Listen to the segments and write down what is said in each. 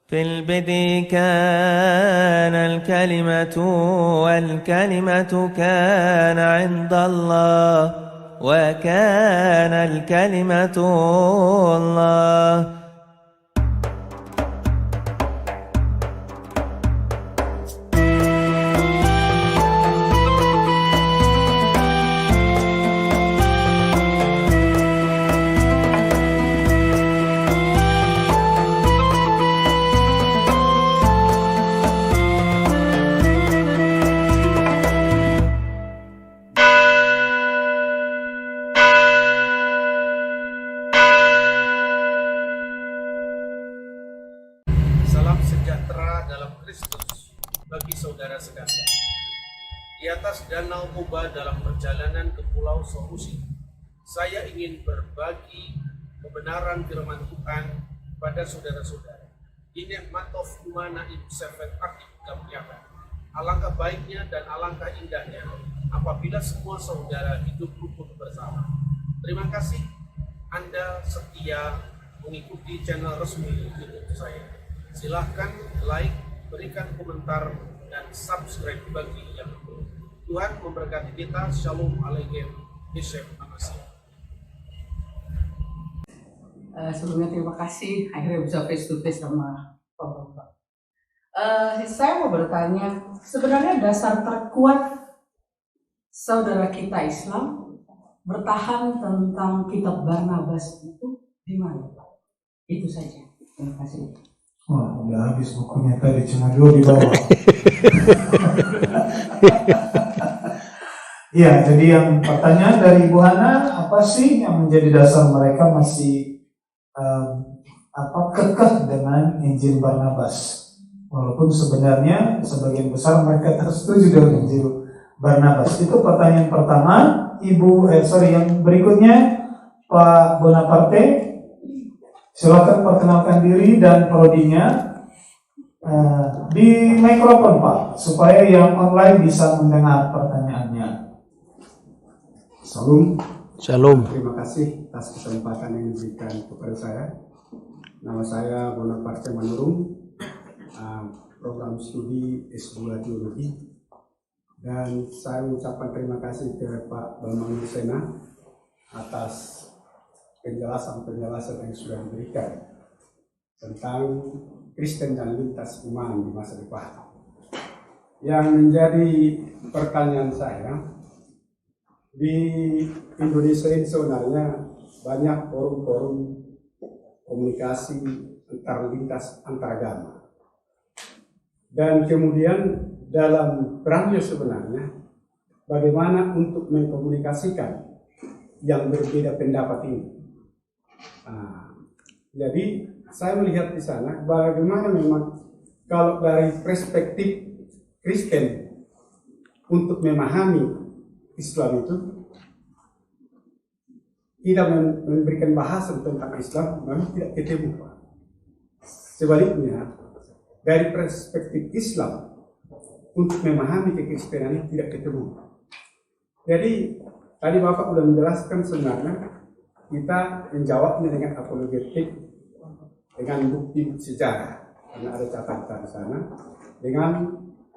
في البدء كان الكلمة والكلمة كان عند الله وكان الكلمة الله. Salam sejahtera dalam Kristus bagi saudara sekalian. Di atas danau Moba dalam perjalanan ke Pulau Solusi, saya ingin berbagi kebenaran firman Tuhan pada saudara-saudara. Ini Matov Umana Ibu Seven Akib Gampiakan. Alangkah baiknya dan alangkah indahnya apabila semua saudara hidup rukun bersama. Terima kasih Anda setia mengikuti channel resmi YouTube saya. Silahkan like, berikan komentar, dan subscribe bagi yang belum. Tuhan memberkati kita. Shalom Aleichem. Bishop Amasya. Sebelumnya terima kasih akhirnya bisa face to face sama Bapak. Saya mau bertanya, sebenarnya dasar terkuat saudara kita Islam bertahan tentang kitab Barnabas itu di mana, Pak? Itu saja. Terima kasih. Wah, udah habis bukunya tadi, cuma 2 di bawah. Iya, jadi yang pertanyaan dari Ibu Hana, apa sih yang menjadi dasar mereka masih kekeh dengan Injil Barnabas? Walaupun sebenarnya sebagian besar mereka tersetuju dengan Injil Barnabas. Itu pertanyaan pertama. Yang berikutnya Pak Bonaparte. Silakan perkenalkan diri dan prodinya di mikrofon Pak, supaya yang online bisa mendengar pertanyaannya. Shalom. Terima kasih atas kesempatan yang diberikan kepada saya. Nama saya Bonaparte Manurung, program studi S2 Teologi, dan saya mengucapkan terima kasih ke Pak Bambang Lusena atas penjelasan yang sudah diberikan tentang Kristen dan lintas iman di masa depan. Yang menjadi pertanyaan saya, di Indonesia ini sebenarnya banyak forum-forum komunikasi lintas antaragama. Dan kemudian dalam perannya sebenarnya bagaimana untuk mengkomunikasikan yang berbeda pendapat ini. Jadi saya melihat di sana bagaimana memang kalau dari perspektif Kristen untuk memahami Islam itu tidak memberikan bahasan tentang Islam, memang tidak ketemu. Sebaliknya dari perspektif Islam untuk memahami kekristenan ini tidak ketemu. Jadi tadi Bapak sudah menjelaskan sebenarnya kita menjawabnya dengan apologetik, dengan bukti sejarah, karena ada catatan di sana, dengan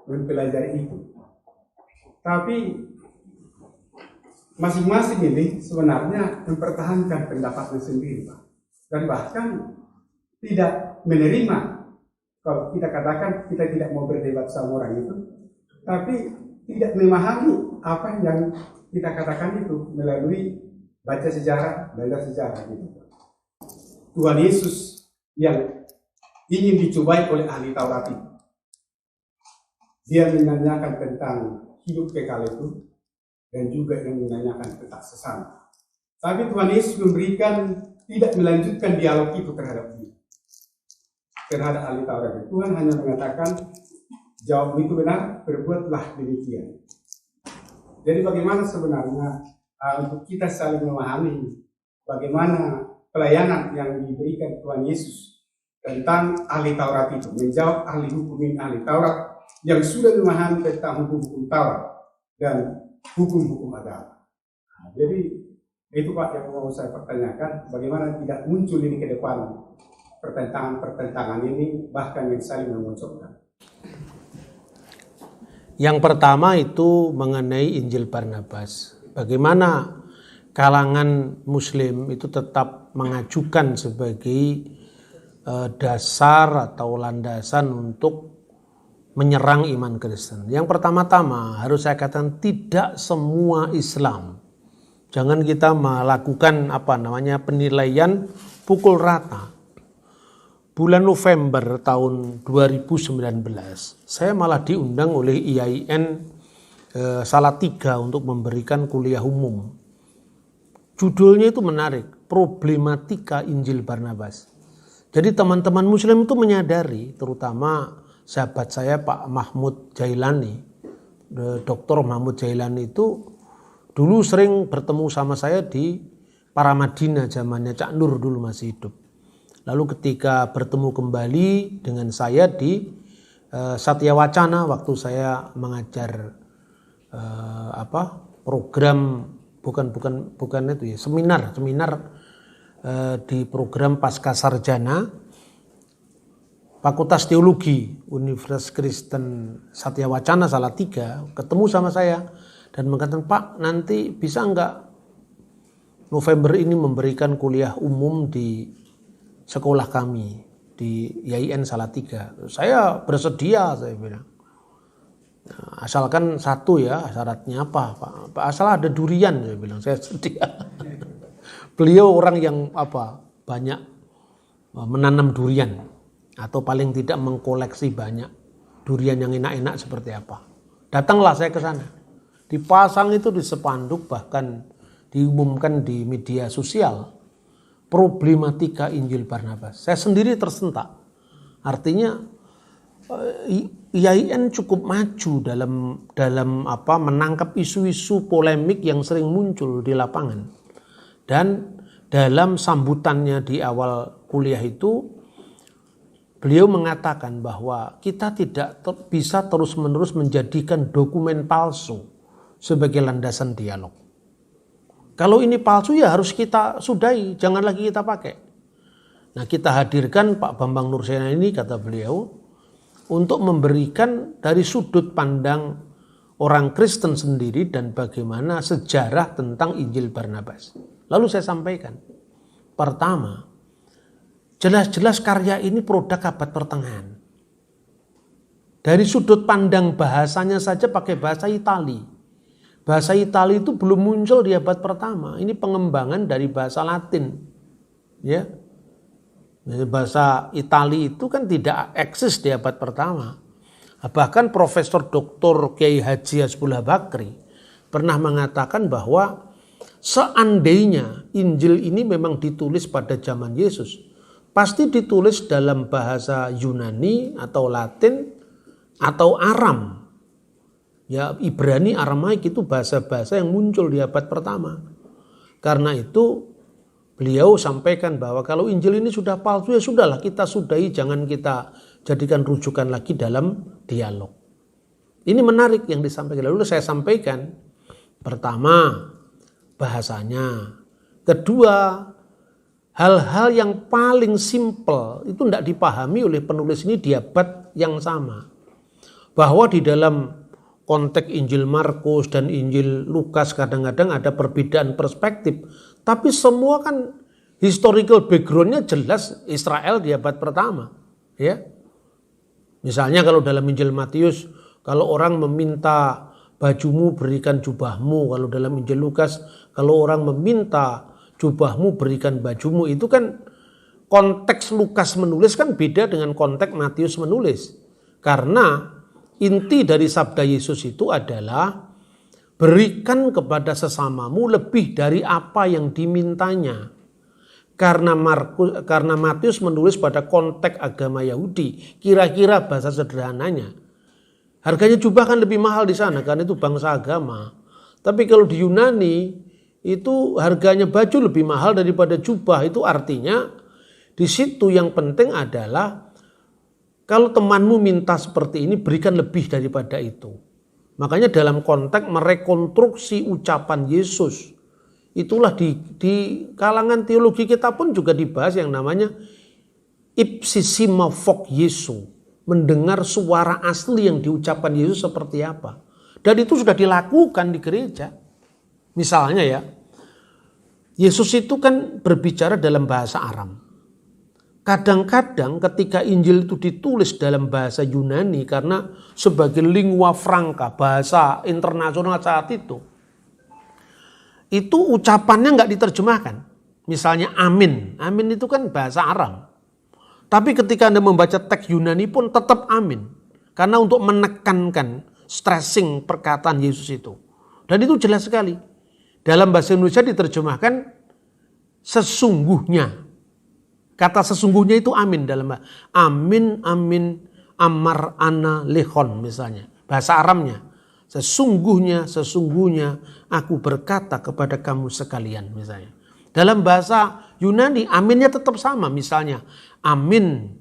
mempelajari itu. Tapi masing-masing ini sebenarnya mempertahankan pendapatnya sendiri, Pak. Dan bahkan tidak menerima, kalau kita katakan kita tidak mau berdebat sama orang itu, tapi tidak memahami apa yang kita katakan itu melalui baca sejarah, belajar sejarah gitu. Tuhan Yesus yang ingin dicobai oleh ahli Taurat itu, dia menanyakan tentang hidup kekal itu dan juga yang menanyakan tentang sesama. Tapi Tuhan Yesus memberikan, tidak melanjutkan dialog itu terhadap dia, terhadap ahli Taurat itu. Tuhan hanya mengatakan, jawab itu benar, berbuatlah demikian. Jadi bagaimana sebenarnya untuk kita saling memahami bagaimana pelayanan yang diberikan Tuhan Yesus tentang ahli Taurat itu, menjawab ahli hukum ahli Taurat yang sudah memahami tentang hukum-hukum Taurat dan hukum-hukum agama. Jadi itu Pak yang mau saya pertanyakan, bagaimana tidak muncul ini ke depan pertentangan-pertentangan ini bahkan yang saling memunculkan. Yang pertama itu mengenai Injil Barnabas. Bagaimana kalangan Muslim itu tetap mengajukan sebagai dasar atau landasan untuk menyerang iman Kristen. Yang pertama-tama harus saya katakan tidak semua Islam. Jangan kita melakukan penilaian pukul rata. Bulan November tahun 2019 saya malah diundang oleh IAIN Salatiga untuk memberikan kuliah umum. Judulnya itu menarik, Problematika Injil Barnabas. Jadi teman-teman Muslim itu menyadari, terutama sahabat saya Pak Mahmud Jailani, Dr. Mahmud Jailani itu dulu sering bertemu sama saya di Paramadina zamannya Cak Nur dulu masih hidup. Lalu ketika bertemu kembali dengan saya di Satya Wacana waktu saya mengajar program bukan itu ya, seminar di program Pasca Sarjana Fakultas Teologi Universitas Kristen Satya Wacana Salatiga ketemu sama saya dan mengatakan, Pak, nanti bisa enggak November ini memberikan kuliah umum di sekolah kami di IAIN Salatiga. Saya bersedia, saya bilang. Asalkan satu ya, syaratnya apa, Pak? Asal ada durian, saya bilang, saya sedia. Beliau orang yang banyak menanam durian atau paling tidak mengkoleksi banyak durian yang enak-enak seperti apa. Datanglah saya ke sana. Dipasang itu di spanduk, bahkan diumumkan di media sosial, Problematika Injil Barnabas. Saya sendiri tersentak. Artinya IAIN cukup maju dalam menangkap isu-isu polemik yang sering muncul di lapangan. Dan dalam sambutannya di awal kuliah itu, beliau mengatakan bahwa kita tidak bisa terus-menerus menjadikan dokumen palsu sebagai landasan dialog. Kalau ini palsu ya harus kita sudahi, jangan lagi kita pakai. Nah, kita hadirkan Pak Bambang Nursena ini, kata beliau, untuk memberikan dari sudut pandang orang Kristen sendiri dan bagaimana sejarah tentang Injil Barnabas. Lalu saya sampaikan, pertama, jelas-jelas karya ini produk abad pertengahan. Dari sudut pandang bahasanya saja pakai bahasa Itali. Bahasa Itali itu belum muncul di abad pertama. Ini pengembangan dari bahasa Latin. Ya. Bahasa Itali itu kan tidak eksis di abad pertama. Bahkan Profesor Dr. Kiai Haji Hasbullah Bakri pernah mengatakan bahwa seandainya Injil ini memang ditulis pada zaman Yesus, pasti ditulis dalam bahasa Yunani atau Latin atau Aram. Ya, Ibrani, Aramaik itu bahasa-bahasa yang muncul di abad pertama. Karena itu beliau sampaikan bahwa kalau Injil ini sudah palsu, ya sudahlah, kita sudahi, jangan kita jadikan rujukan lagi dalam dialog. Ini menarik yang disampaikan. Lalu saya sampaikan, pertama, bahasanya. Kedua, hal-hal yang paling simpel itu tidak dipahami oleh penulis ini di abad yang sama. Bahwa di dalam konteks Injil Markus dan Injil Lukas kadang-kadang ada perbedaan perspektif. Tapi semua kan historical background-nya jelas Israel di abad pertama. Ya. Misalnya kalau dalam Injil Matius, kalau orang meminta bajumu berikan jubahmu. Kalau dalam Injil Lukas, kalau orang meminta jubahmu berikan bajumu, itu kan konteks Lukas menulis kan beda dengan konteks Matius menulis. Karena inti dari sabda Yesus itu adalah berikan kepada sesamamu lebih dari apa yang dimintanya. Karena Matius menulis pada konteks agama Yahudi, kira-kira bahasa sederhananya, harganya jubah kan lebih mahal di sana karena itu bangsa agama. Tapi kalau di Yunani itu harganya baju lebih mahal daripada jubah. Itu artinya di situ yang penting adalah kalau temanmu minta seperti ini, berikan lebih daripada itu. Makanya dalam konteks merekonstruksi ucapan Yesus, itulah di kalangan teologi kita pun juga dibahas yang namanya ipsissima vox Jesu, mendengar suara asli yang diucapkan Yesus seperti apa. Dan itu sudah dilakukan di gereja. Misalnya ya, Yesus itu kan berbicara dalam bahasa Aram. Kadang-kadang ketika Injil itu ditulis dalam bahasa Yunani karena sebagai lingua franca, bahasa internasional saat itu ucapannya nggak diterjemahkan. Misalnya amin. Amin itu kan bahasa Aram. Tapi ketika Anda membaca teks Yunani pun tetap amin. Karena untuk menekankan stressing perkataan Yesus itu. Dan itu jelas sekali. Dalam bahasa Indonesia diterjemahkan sesungguhnya. Kata sesungguhnya itu amin dalam bahasa. Amin, amin, amar, ana, lehon misalnya. Bahasa Aramnya. Sesungguhnya, sesungguhnya aku berkata kepada kamu sekalian misalnya. Dalam bahasa Yunani aminnya tetap sama misalnya. Amin,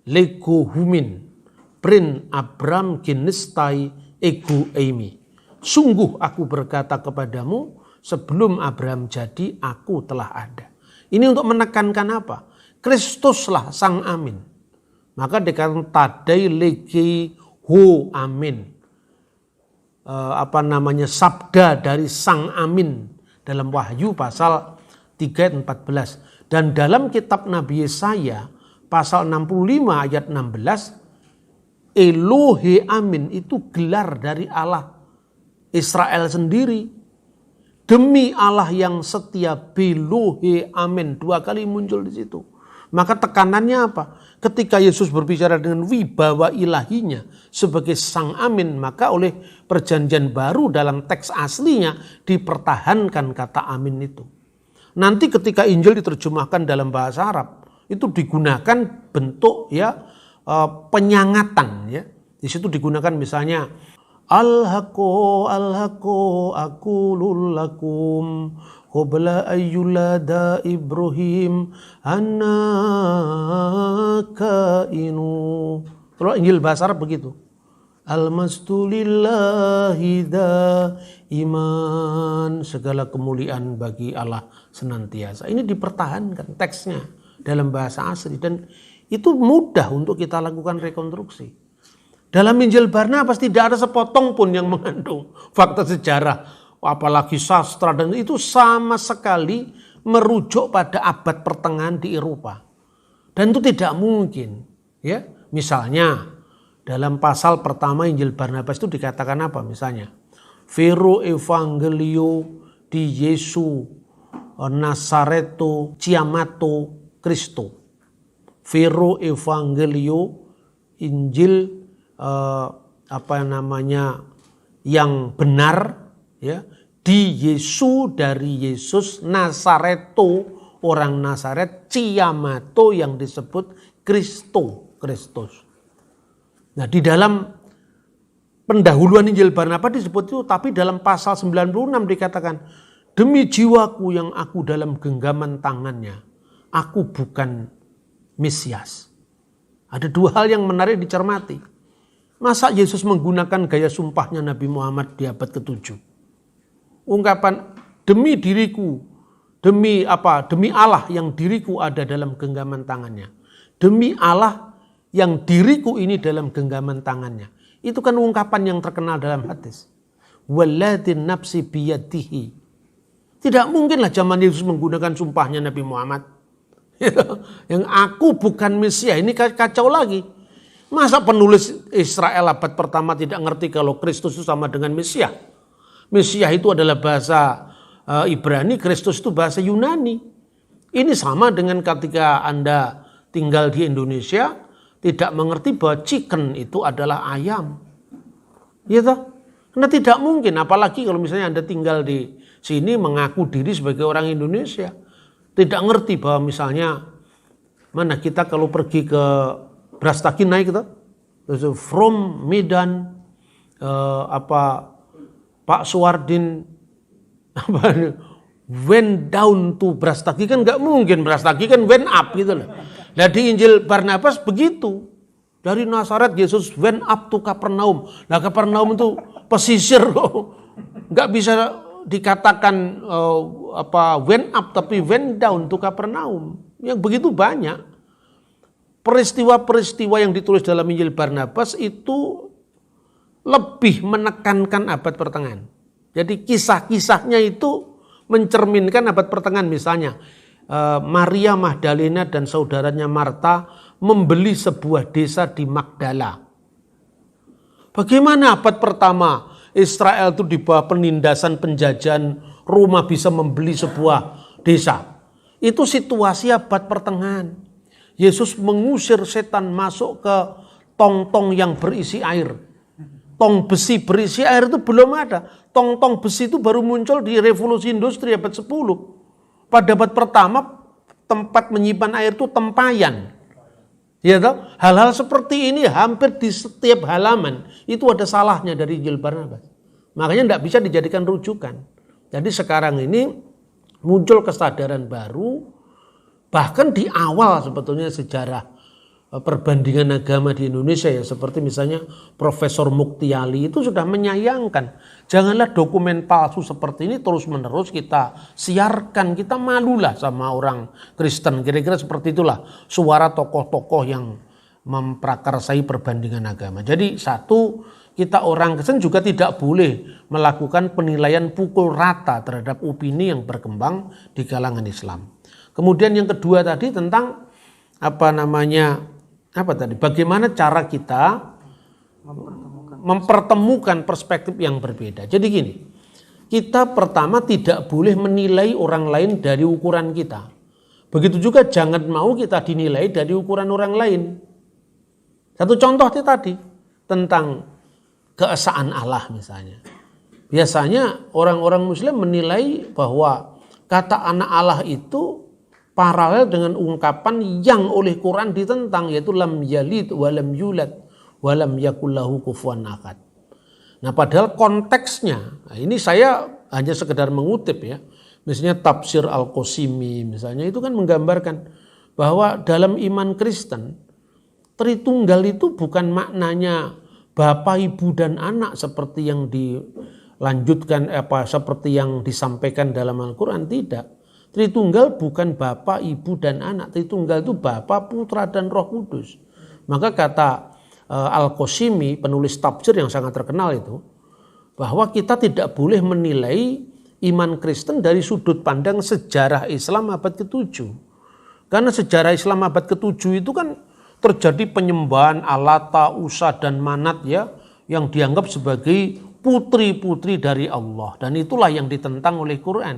lego humin, prin abram ginestai ego eimi. Sungguh aku berkata kepadamu, sebelum Abraham jadi aku telah ada. Ini untuk menekankan apa? Kristuslah sang amin. Maka dikatakan tadai legi ho amin. Sabda dari sang amin dalam Wahyu pasal 3 ayat 14. Dan dalam kitab Nabi Yesaya pasal 65 ayat 16, Elohe amin itu gelar dari Allah Israel sendiri. Demi Allah yang setia, Belohe amin, 2 kali muncul di situ. Maka tekanannya apa? Ketika Yesus berbicara dengan wibawa ilahinya sebagai sang amin, maka oleh perjanjian baru dalam teks aslinya dipertahankan kata amin itu. Nanti ketika Injil diterjemahkan dalam bahasa Arab, itu digunakan bentuk penyangatan ya. Di situ digunakan misalnya Al-haqo aqulul lakum qabla ayyulada Ibrahim anakainu. Kalau Injil bahasa Arab begitu. Al-mastulillahi iman, segala kemuliaan bagi Allah senantiasa. Ini dipertahankan teksnya dalam bahasa asli dan itu mudah untuk kita lakukan rekonstruksi. Dalam Injil Barnabas tidak ada sepotong pun yang mengandung fakta sejarah, apalagi sastra, dan itu sama sekali merujuk pada abad pertengahan di Eropa. Dan itu tidak mungkin, ya. Misalnya dalam pasal pertama Injil Barnabas itu dikatakan apa misalnya? Vero evangelio di Yesu Nazareto chiamato Cristo. Vero evangelio Injil yang benar ya di Yesus, dari Yesus, Nazareto orang Nazaret, chiamato yang disebut Kristus. Nah, di dalam pendahuluan Injil Barnabas disebut itu, tapi dalam pasal 96 dikatakan, demi jiwaku yang aku dalam genggaman tangannya, aku bukan Mesias. Ada 2 hal yang menarik dicermati. Masa Yesus menggunakan gaya sumpahnya Nabi Muhammad di abad ke-7? Ungkapan demi diriku, demi Allah yang diriku ada dalam genggaman tangannya. Demi Allah yang diriku ini dalam genggaman tangannya. Itu kan ungkapan yang terkenal dalam hadis. Walladzi nafsi biyadihi. Tidak mungkinlah zaman Yesus menggunakan sumpahnya Nabi Muhammad. Yang aku bukan Mesias, ini kacau lagi. Masa penulis Israel abad pertama tidak ngerti kalau Kristus itu sama dengan Mesias? Mesias itu adalah bahasa Ibrani, Kristus itu bahasa Yunani. Ini sama dengan ketika Anda tinggal di Indonesia, tidak mengerti bahwa chicken itu adalah ayam. Ya toh? Karena tidak mungkin, apalagi kalau misalnya Anda tinggal di sini mengaku diri sebagai orang Indonesia. Tidak ngerti bahwa misalnya, mana kita kalau pergi ke Brastagi naik itu, from Medan, Pak Suwardin went down to Brastagi, kan nggak mungkin, Brastagi kan went up gitu loh. Nah di Injil Barnabas begitu, dari Nazaret Yesus went up to Kapernaum. Nah Kapernaum itu pesisir kok, nggak bisa dikatakan went up, tapi went down to Kapernaum, yang begitu banyak. peristiwa-peristiwa yang ditulis dalam Injil Barnabas itu lebih menekankan abad pertengahan. Jadi kisah-kisahnya itu mencerminkan abad pertengahan. Misalnya Maria Magdalena dan saudaranya Marta membeli sebuah desa di Magdala. Bagaimana abad pertama Israel itu di bawah penindasan penjajahan Roma bisa membeli sebuah desa. Itu situasi abad pertengahan. Yesus mengusir setan masuk ke tong-tong yang berisi air. Tong besi berisi air itu belum ada. Tong-tong besi itu baru muncul di revolusi industri abad 10. Pada abad pertama tempat menyimpan air itu tempayan. Ya toh? Hal-hal seperti ini hampir di setiap halaman itu ada salahnya dari Injil Barnabas. Makanya tidak bisa dijadikan rujukan. Jadi sekarang ini muncul kesadaran baru, bahkan di awal sebetulnya sejarah perbandingan agama di Indonesia ya, seperti misalnya Profesor Muktiali itu sudah menyayangkan, janganlah dokumen palsu seperti ini terus-menerus kita siarkan, kita malulah sama orang Kristen, kira-kira seperti itulah suara tokoh-tokoh yang memprakarsai perbandingan agama. Jadi satu, kita orang Kristen juga tidak boleh melakukan penilaian pukul rata terhadap opini yang berkembang di kalangan Islam. Kemudian yang kedua tadi tentang bagaimana cara kita mempertemukan perspektif yang berbeda. Jadi gini, kita pertama tidak boleh menilai orang lain dari ukuran kita. Begitu juga jangan mau kita dinilai dari ukuran orang lain. Satu contoh tadi tentang keesaan Allah misalnya. Biasanya orang-orang Muslim menilai bahwa kata anak Allah itu paralel dengan ungkapan yang oleh Quran ditentang, yaitu lam yalid walam yulad walam yakul lahu kufuwan ahad. Nah, padahal konteksnya, nah ini saya hanya sekedar mengutip ya. Misalnya tafsir Al-Qasimi misalnya itu kan menggambarkan bahwa dalam iman Kristen Tritunggal itu bukan maknanya Bapa, Ibu dan Anak seperti yang dilanjutkan seperti yang disampaikan dalam Al-Qur'an, tidak. Tritunggal bukan Bapa, Ibu, dan Anak. Tritunggal itu Bapa, Putra, dan Roh Kudus. Maka kata Al-Qasimi, penulis tafsir yang sangat terkenal itu, bahwa kita tidak boleh menilai iman Kristen dari sudut pandang sejarah Islam abad ke-7. Karena sejarah Islam abad ke-7 itu kan terjadi penyembahan Alata, Usa, dan Manat ya, yang dianggap sebagai putri-putri dari Allah. Dan itulah yang ditentang oleh Quran.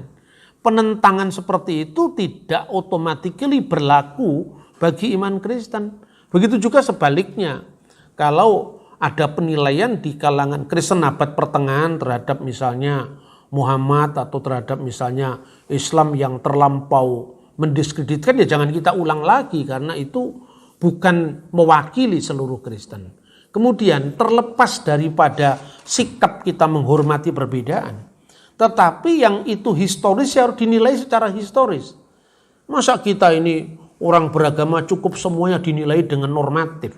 Penentangan seperti itu tidak otomatis berlaku bagi iman Kristen. Begitu juga sebaliknya. Kalau ada penilaian di kalangan Kristen abad pertengahan terhadap misalnya Muhammad atau terhadap misalnya Islam yang terlampau mendiskreditkan, ya jangan kita ulang lagi karena itu bukan mewakili seluruh Kristen. Kemudian terlepas daripada sikap kita menghormati perbedaan, tetapi yang itu historis harus dinilai secara historis. Masa kita ini orang beragama cukup semuanya dinilai dengan normatif?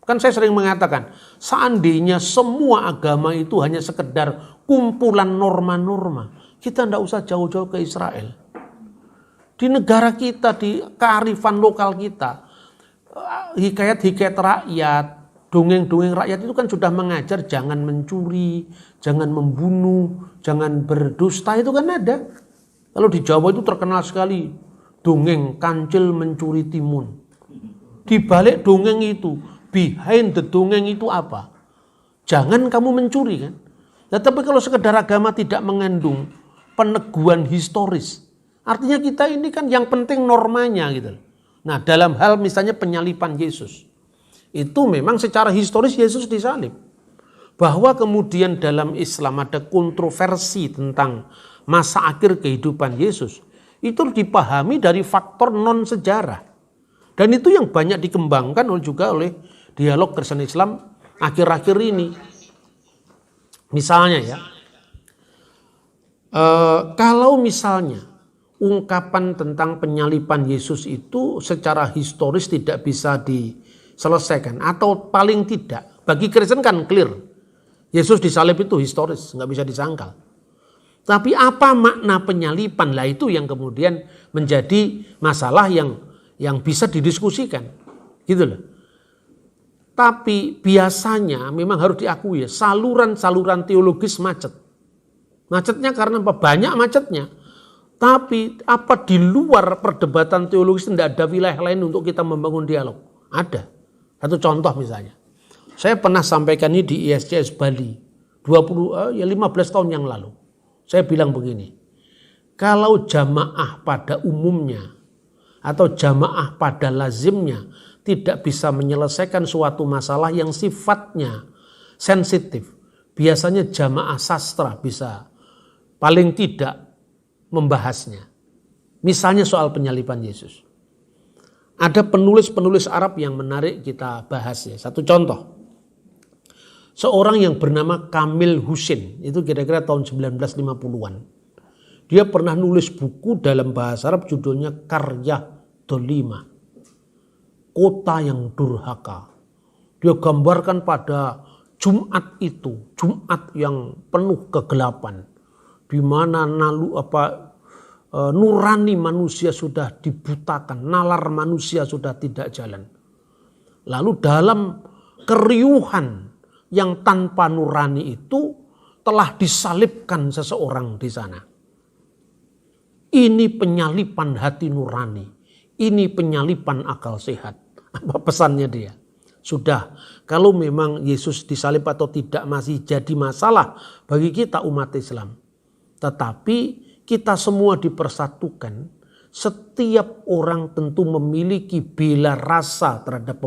Kan saya sering mengatakan, seandainya semua agama itu hanya sekedar kumpulan norma-norma, kita tidak usah jauh-jauh ke Israel. Di negara kita, di kearifan lokal kita, hikayat-hikayat rakyat, dongeng-dongeng rakyat itu kan sudah mengajar jangan mencuri, jangan membunuh, jangan berdusta, itu kan ada. Kalau di Jawa itu terkenal sekali dongeng kancil mencuri timun. Di balik dongeng itu, behind the dongeng itu apa? Jangan kamu mencuri kan. Nah, tapi kalau sekedar agama tidak mengandung peneguhan historis, artinya kita ini kan yang penting normanya gitu. Nah, dalam hal misalnya penyaliban Yesus, itu memang secara historis Yesus disalib. Bahwa kemudian dalam Islam ada kontroversi tentang masa akhir kehidupan Yesus, itu dipahami dari faktor non-sejarah. Dan itu yang banyak dikembangkan juga oleh dialog Kristen Islam akhir-akhir ini. Misalnya ya, kalau misalnya ungkapan tentang penyaliban Yesus itu secara historis tidak bisa diselesaikan, atau paling tidak bagi Kristen kan clear Yesus disalib itu historis, nggak bisa disangkal. Tapi apa makna penyaliban, lah itu yang kemudian menjadi masalah yang bisa didiskusikan. Gitu loh. Tapi biasanya memang harus diakui ya, saluran-saluran teologis macet. Macetnya karena apa? Banyak macetnya. Tapi apa di luar perdebatan teologis tidak ada wilayah lain untuk kita membangun dialog? Ada. Satu contoh misalnya. Saya pernah sampaikan ini di ISCS Bali 15 tahun yang lalu. Saya bilang begini. Kalau jamaah pada umumnya atau jamaah pada lazimnya tidak bisa menyelesaikan suatu masalah yang sifatnya sensitif, biasanya jamaah sastra bisa paling tidak membahasnya. Misalnya soal penyaliban Yesus. Ada penulis-penulis Arab yang menarik kita bahas ya. Satu contoh. Seorang yang bernama Kamil Husin, itu kira-kira tahun 1950-an. Dia pernah nulis buku dalam bahasa Arab judulnya Karya Dolima. Kota yang durhaka. Dia gambarkan pada Jumat itu, Jumat yang penuh kegelapan. Di mana nurani manusia sudah dibutakan, nalar manusia sudah tidak jalan. Lalu dalam keriuhan yang tanpa nurani itu telah disalibkan seseorang di sana. Ini penyalipan hati nurani, ini penyalipan akal sehat. Apa pesannya dia? Sudah, kalau memang Yesus disalib atau tidak masih jadi masalah bagi kita umat Islam. Tetapi kita semua dipersatukan, setiap orang tentu memiliki bela rasa terhadap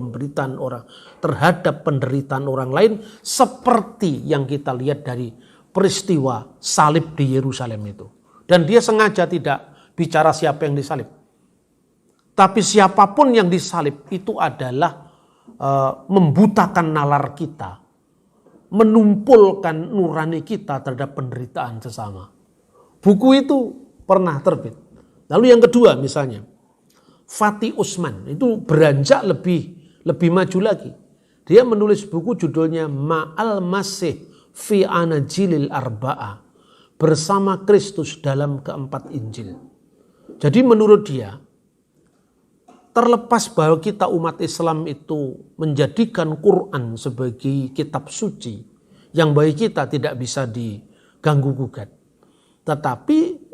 penderitaan orang lain, seperti yang kita lihat dari peristiwa salib di Yerusalem itu. Dan dia sengaja tidak bicara siapa yang disalib. Tapi siapapun yang disalib itu adalah membutakan nalar kita, menumpulkan nurani kita terhadap penderitaan sesama. Buku itu pernah terbit. Lalu yang kedua misalnya, Fatih Usman itu beranjak lebih maju lagi. Dia menulis buku judulnya Ma'al Masih fi Anajilil Arba'ah, bersama Kristus dalam keempat Injil. Jadi menurut dia, terlepas bahwa kita umat Islam itu menjadikan Quran sebagai kitab suci yang bagi kita tidak bisa diganggu gugat. Tetapi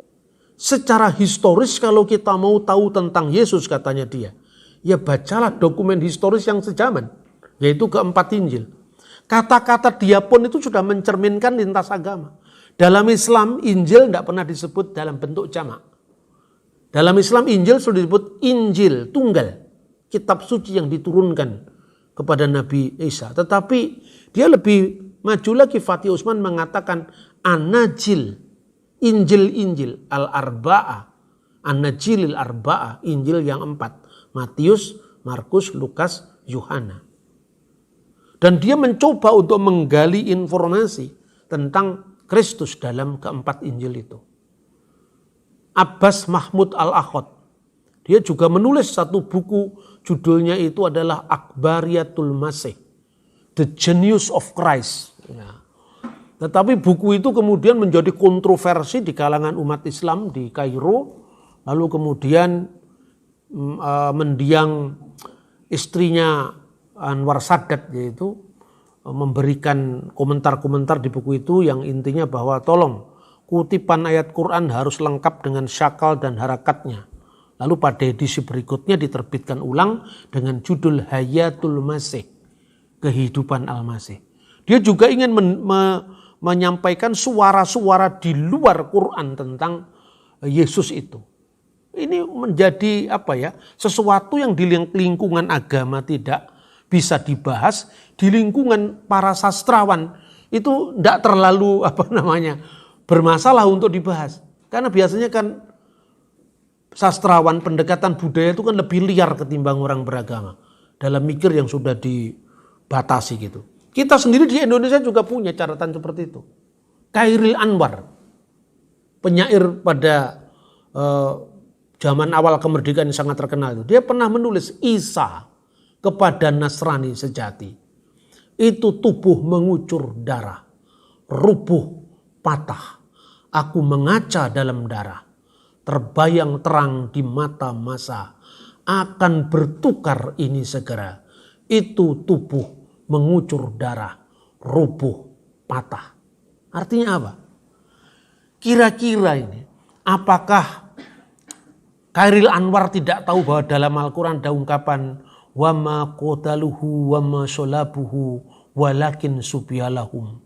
secara historis kalau kita mau tahu tentang Yesus, katanya dia, ya bacalah dokumen historis yang sejaman, yaitu keempat Injil. Kata-kata dia pun itu sudah mencerminkan lintas agama. Dalam Islam Injil tidak pernah disebut dalam bentuk jamak. Dalam Islam Injil sudah disebut Injil tunggal, kitab suci yang diturunkan kepada Nabi Isa. Tetapi dia lebih maju lagi, Fatih Usman mengatakan Anajil, Injil Al-Arba'ah, An-Najilil Arba'ah, Injil yang 4. Matius, Markus, Lukas, Yohana. Dan dia mencoba untuk menggali informasi tentang Kristus dalam keempat Injil itu. Abbas Mahmud Al-Akhod, dia juga menulis satu buku, judulnya itu adalah Akhbariyatul Masih, The Genius of Christ. Ya. Tetapi buku itu kemudian menjadi kontroversi di kalangan umat Islam di Kairo. Lalu kemudian mendiang istrinya Anwar Sadat, yaitu memberikan komentar-komentar di buku itu yang intinya bahwa tolong kutipan ayat Quran harus lengkap dengan syakal dan harakatnya. Lalu pada edisi berikutnya diterbitkan ulang dengan judul Hayatul Masih, Kehidupan Al-Masih. Dia juga ingin menyampaikan suara-suara di luar Quran tentang Yesus itu. Ini menjadi sesuatu yang di lingkungan agama tidak bisa dibahas, di lingkungan para sastrawan itu tidak terlalu bermasalah untuk dibahas. Karena biasanya kan sastrawan pendekatan budaya itu kan lebih liar ketimbang orang beragama dalam mikir yang sudah dibatasi gitu. Kita sendiri di Indonesia juga punya catatan seperti itu. Khairil Anwar, penyair pada zaman awal kemerdekaan yang sangat terkenal itu, dia pernah menulis Isa kepada Nasrani sejati. Itu tubuh mengucur darah, rubuh patah, aku mengaca dalam darah, terbayang terang di mata masa, akan bertukar ini segera. Itu tubuh mengucur darah, rubuh, patah. Artinya apa? Kira-kira ini, apakah Khairil Anwar tidak tahu bahwa dalam Al-Quran ada ungkapan wa ma qataluhu wa ma sholabuhu walakin subiyalahum.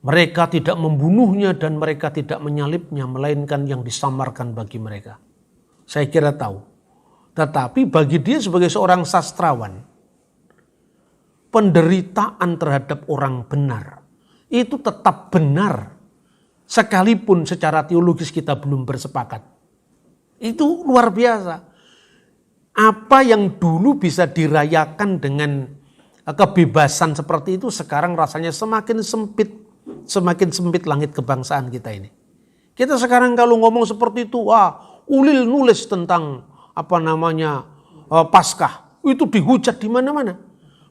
Mereka tidak membunuhnya dan mereka tidak menyalibnya, melainkan yang disamarkan bagi mereka. Saya kira tahu. Tetapi bagi dia sebagai seorang sastrawan, penderitaan terhadap orang benar itu tetap benar, sekalipun secara teologis kita belum bersepakat. Itu luar biasa. Apa yang dulu bisa dirayakan dengan kebebasan seperti itu, sekarang rasanya semakin sempit langit kebangsaan kita ini. Kita sekarang kalau ngomong seperti itu, Ulil nulis tentang Paskah, itu dihujat di mana-mana.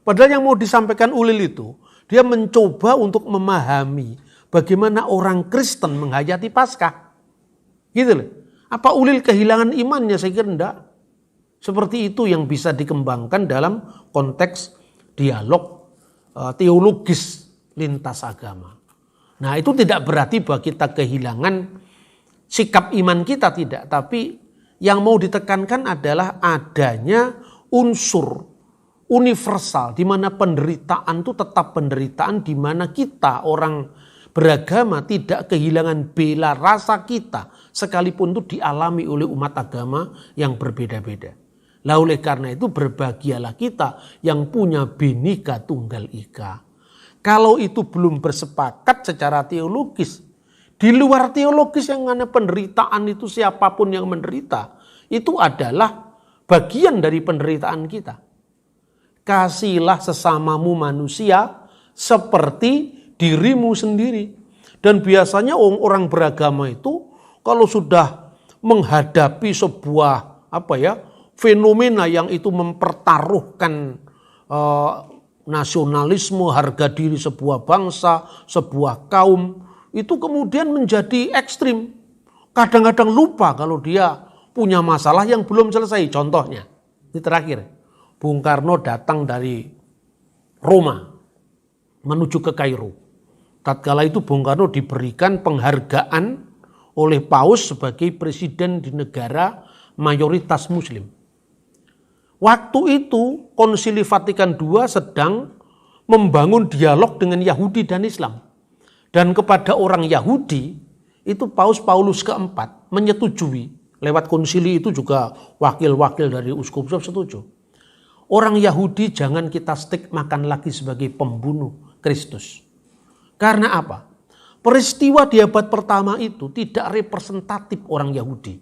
Padahal yang mau disampaikan Ulil itu, dia mencoba untuk memahami bagaimana orang Kristen menghayati Paskah. Gitu loh. Apa Ulil kehilangan imannya? Saya kira enggak. Seperti itu yang bisa dikembangkan dalam konteks dialog teologis lintas agama. Nah, itu tidak berarti bahwa kita kehilangan sikap iman kita, tidak. Tapi yang mau ditekankan adalah adanya unsur universal di mana penderitaan itu tetap penderitaan, di mana kita orang beragama tidak kehilangan bela rasa kita sekalipun itu dialami oleh umat agama yang berbeda-beda. Lah oleh karena itu berbahagialah kita yang punya Bhinneka Tunggal Ika. Kalau itu belum bersepakat secara teologis, di luar teologis yang mana penderitaan itu siapapun yang menderita, itu adalah bagian dari penderitaan kita. Kasihilah sesamamu manusia seperti dirimu sendiri. Dan biasanya orang beragama itu kalau sudah menghadapi sebuah fenomena yang itu mempertaruhkan nasionalisme, harga diri sebuah bangsa, sebuah kaum, itu kemudian menjadi ekstrim. Kadang-kadang lupa kalau dia punya masalah yang belum selesai. Contohnya, ini terakhir, Bung Karno datang dari Roma menuju ke Kairo. Tatkala itu Bung Karno diberikan penghargaan oleh Paus sebagai presiden di negara mayoritas Muslim. Waktu itu Konsili Vatikan II sedang membangun dialog dengan Yahudi dan Islam. Dan kepada orang Yahudi itu Paus Paulus keempat menyetujui. Lewat konsili itu juga wakil-wakil dari uskup-uskup setuju. Orang Yahudi jangan kita stigmakan lagi sebagai pembunuh Kristus. Karena apa? Peristiwa di abad pertama itu tidak representatif orang Yahudi.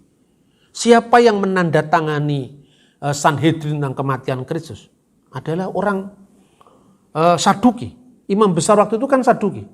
Siapa yang menandatangani Sanhedrin tentang kematian Kristus adalah orang Saduki. Imam besar waktu itu kan Saduki.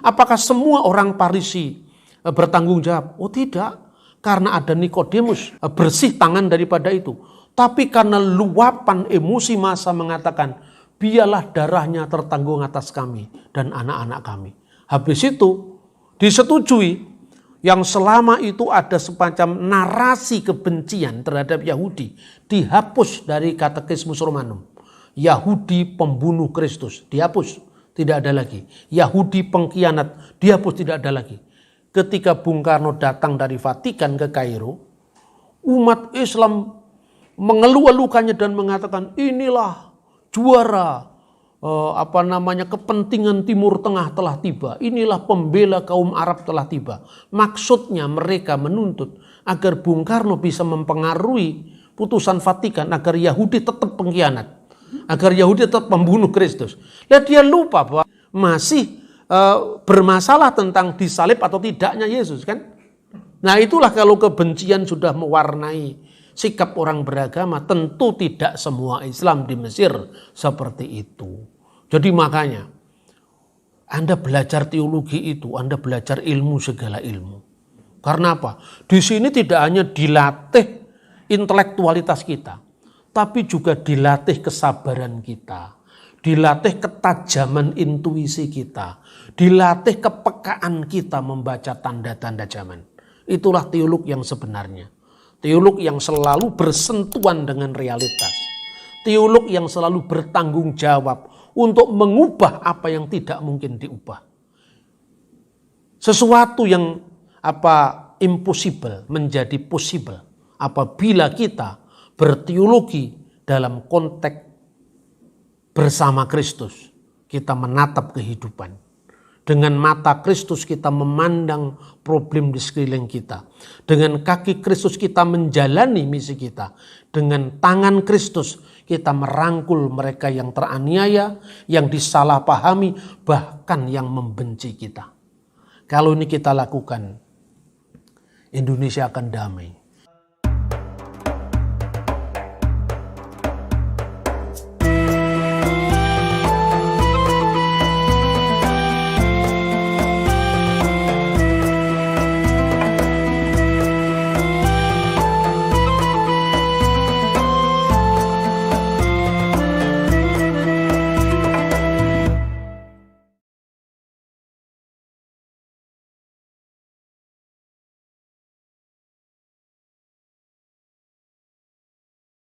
Apakah semua orang Farisi bertanggung jawab? Oh tidak, karena ada Nikodemus bersih tangan daripada itu. Tapi karena luapan emosi massa mengatakan, biarlah darahnya tertanggung atas kami dan anak-anak kami. Habis itu disetujui. Yang selama itu ada semacam narasi kebencian terhadap Yahudi dihapus dari Katekismus Romanum. Yahudi pembunuh Kristus dihapus, tidak ada lagi. Yahudi pengkhianat dihapus, tidak ada lagi. Ketika Bung Karno datang dari Vatikan ke Kairo, umat Islam mengeluh-elukannya dan mengatakan inilah juara kepentingan Timur Tengah telah tiba. Inilah pembela kaum Arab telah tiba. Maksudnya mereka menuntut agar Bung Karno bisa mempengaruhi putusan Vatikan agar Yahudi tetap pengkhianat, agar Yahudi tetap membunuh Kristus. Lihat, dia lupa bahwa masih bermasalah tentang disalib atau tidaknya Yesus kan. Nah itulah kalau kebencian sudah mewarnai sikap orang beragama, tentu tidak semua Islam di Mesir seperti itu. Jadi makanya Anda belajar teologi itu, Anda belajar ilmu segala ilmu. Karena apa? Di sini tidak hanya dilatih intelektualitas kita, tapi juga dilatih kesabaran kita, dilatih ketajaman intuisi kita, dilatih kepekaan kita membaca tanda-tanda zaman. Itulah teolog yang sebenarnya. Teolog yang selalu bersentuhan dengan realitas. Teolog yang selalu bertanggung jawab untuk mengubah apa yang tidak mungkin diubah. Sesuatu yang impossible menjadi possible apabila kita berteologi dalam konteks bersama Kristus. Kita menatap kehidupan. Dengan mata Kristus kita memandang problem di sekeliling kita. Dengan kaki Kristus kita menjalani misi kita. Dengan tangan Kristus kita merangkul mereka yang teraniaya, yang disalahpahami, bahkan yang membenci kita. Kalau ini kita lakukan, Indonesia akan damai.